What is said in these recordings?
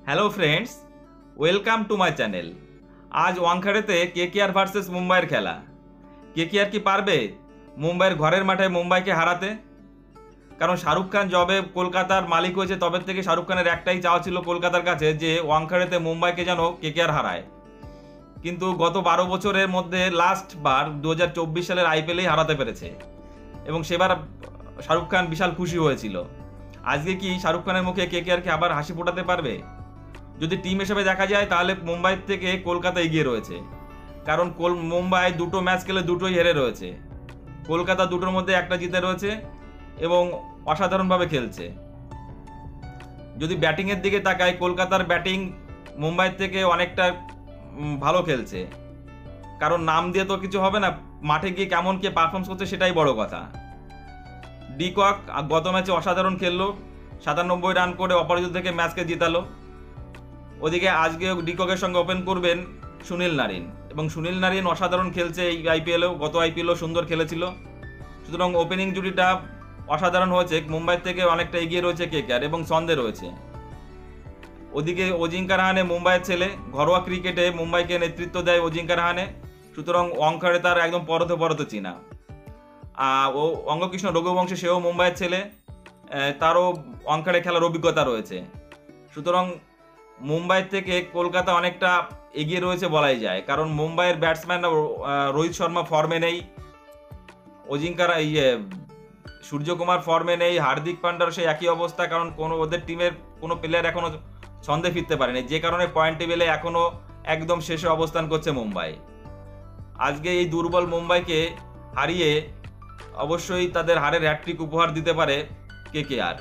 Hello friends, welcome to my channel. আজ ওয়াংখেড়েতে KKR versus মুম্বাইয়ের খেলা। কেকেআর কি পারবে মুম্বাইয়ের ঘরের মাঠে মুম্বাইকে হারাতে? কারণ শাহরুখ খান যবে কলকাতার মালিক হয়েছে তবে থেকে শাহরুখ খানের একটাই চাওয়া ছিল কলকাতার কাছে যে ওয়াংখেড়েতে মুম্বাইকে যেন কেকেআর হারায়। কিন্তু গত 12 বছরের মধ্যে লাস্ট বার 2024 সালের আইপিএলেই হারাতে পেরেছে এবং সেবার শাহরুখ খান বিশাল খুশি হয়েছিল। আজকে কি শাহরুখ খানের মুখে কেকেআরকে আবার হাসি ফোটাতে পারবে? যদি টিম হিসেবে দেখা যায় তাহলে মুম্বাই থেকে কলকাতা এগিয়ে রয়েছে, কারণ মুম্বাই দুটো ম্যাচ খেলে দুটোই হেরে রয়েছে। কলকাতা দুটোর মধ্যে একটা জিতে রয়েছে এবং অসাধারণভাবে খেলছে। যদি ব্যাটিংয়ের দিকে তাকাই, কলকাতার ব্যাটিং মুম্বাই থেকে অনেকটা ভালো খেলছে, কারণ নাম দিয়ে তো কিছু হবে না, মাঠে গিয়ে কেমন কে পারফর্মস করছে সেটাই বড় কথা। ডিকক গত ম্যাচে অসাধারণ খেললো, 97 রান করে অপরাজিত থেকে ম্যাচকে জিতালো। ওদিকে আজকে ডিককের সঙ্গে ওপেন করবেন সুনীল নারিন, এবং সুনীল নারিন অসাধারণ খেলছে এই আইপিএলেও, গত আইপিএলও সুন্দর খেলেছিল। সুতরাং ওপেনিং জুটিটা অসাধারণ হয়েছে। মুম্বাই থেকে অনেকটা এগিয়ে রয়েছে কেকেআর এবং ছন্দে রয়েছে। ওদিকে অজিঙ্কা রাহানে মুম্বাইয়ের ছেলে, ঘরোয়া ক্রিকেটে মুম্বাইকে নেতৃত্ব দেয় অজিঙ্কা রাহানে। সুতরাং ওয়াংখেড়ে তার একদম পরতে চিনা। ও অঙ্গকৃষ্ণ রঘুবংশী, সেও মুম্বাইয়ের ছেলে, তারও ওয়াংখেড়ে খেলার অভিজ্ঞতা রয়েছে। সুতরাং মুম্বাই থেকে কলকাতা অনেকটা এগিয়ে রয়েছে বলাই যায়, কারণ মুম্বাইয়ের ব্যাটসম্যান রোহিত শর্মা ফর্মে নেই, অজিঙ্কার সূর্যকুমার ফর্মে নেই, হার্দিক পান্ডার সেই একই অবস্থা, কারণ ওদের টিমের কোনো প্লেয়ার এখনো ছন্দে ফিরতে পারেনি, যে কারণে পয়েন্ট টেবিলে এখনো একদম শেষে অবস্থান করছে মুম্বাই। আজকে এই দুর্বল মুম্বাইকে হারিয়ে অবশ্যই তাদের হারের হ্যাটট্রিক উপহার দিতে পারে কেকেআর।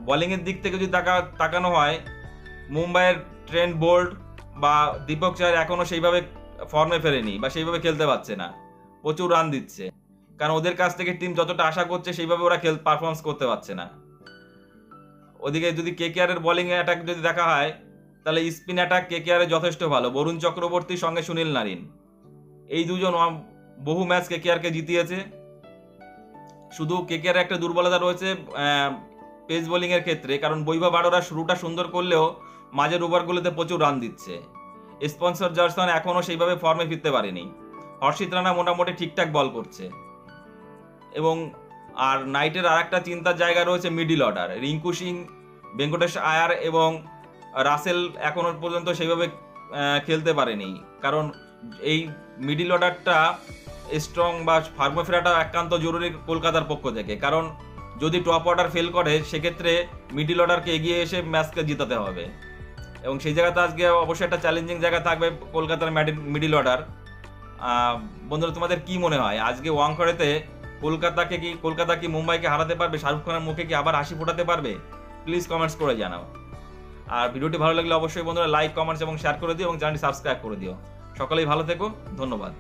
বোলিংয়ের দিক থেকে যদি তাকানো হয়, মুম্বাইয়ের ট্রেন্ট বোল্ট বা দীপক চাহার এখনো সেইভাবে ফর্মে ফেরেনি বা সেইভাবে খেলতে পারছে না, প্রচুর রান দিচ্ছে, কারণ ওদের কাছ থেকে টিম যতটা আশা করছে সেইভাবে ওরা পারফরমেন্স করতে পারছে না। ওদিকে যদি কেকেআর এর বোলিং অ্যাটাক যদি দেখা হয়, তাহলে স্পিন অ্যাটাক কেকেআর এর যথেষ্ট ভালো। বরুণ চক্রবর্তীর সঙ্গে সুনীল নারিন, এই দুজন বহু ম্যাচ কেকেআরকে জিতিয়েছে। শুধু কেকেআর একটা দুর্বলতা রয়েছে পেস বোলিং এর ক্ষেত্রে, কারণ বৈভব আরোরা শুরুটা সুন্দর করলেও মাঝের ওভারগুলোতে প্রচুর রান দিচ্ছে। স্পন্সর জনসন এখনো সেইভাবে ফর্মে ফিরতে পারেনি। হর্ষিত রানা মোটামুটি ঠিকঠাক বল করছে। এবং আর নাইটের আর একটা চিন্তার জায়গা রয়েছে মিডিল অর্ডার। রিঙ্কু সিং, ভেঙ্কটেশ আয়ার এবং রাসেল এখনো পর্যন্ত সেইভাবে খেলতে পারেনি, কারণ এই মিডিল অর্ডারটা স্ট্রং বা ফর্মে ফেরাটা একান্ত জরুরি কলকাতার পক্ষ থেকে, কারণ যদি টপ অর্ডার ফেল করে সেক্ষেত্রে মিডিল অর্ডারকে এগিয়ে এসে ম্যাচকে জিতাতে হবে, এবং সেই জায়গাতে আজকে অবশ্যই একটা চ্যালেঞ্জিং জায়গা থাকবে কলকাতার মিডিল অর্ডার। বন্ধুরা, তোমাদের কি মনে হয় আজকে ওয়াংখেড়েতে কলকাতা কি মুম্বাইকে হারাতে পারবে? শাহরুখ খানের মুখে কি আবার হাসি ফোটাতে পারবে? প্লিজ কমেন্টস করে জানাও। আর ভিডিওটি ভালো লাগলে অবশ্যই বন্ধুরা লাইক, কমেন্টস এবং শেয়ার করে দিও এবং চ্যানেলটি সাবস্ক্রাইব করে দিও। সকলেই ভালো থেকো, ধন্যবাদ।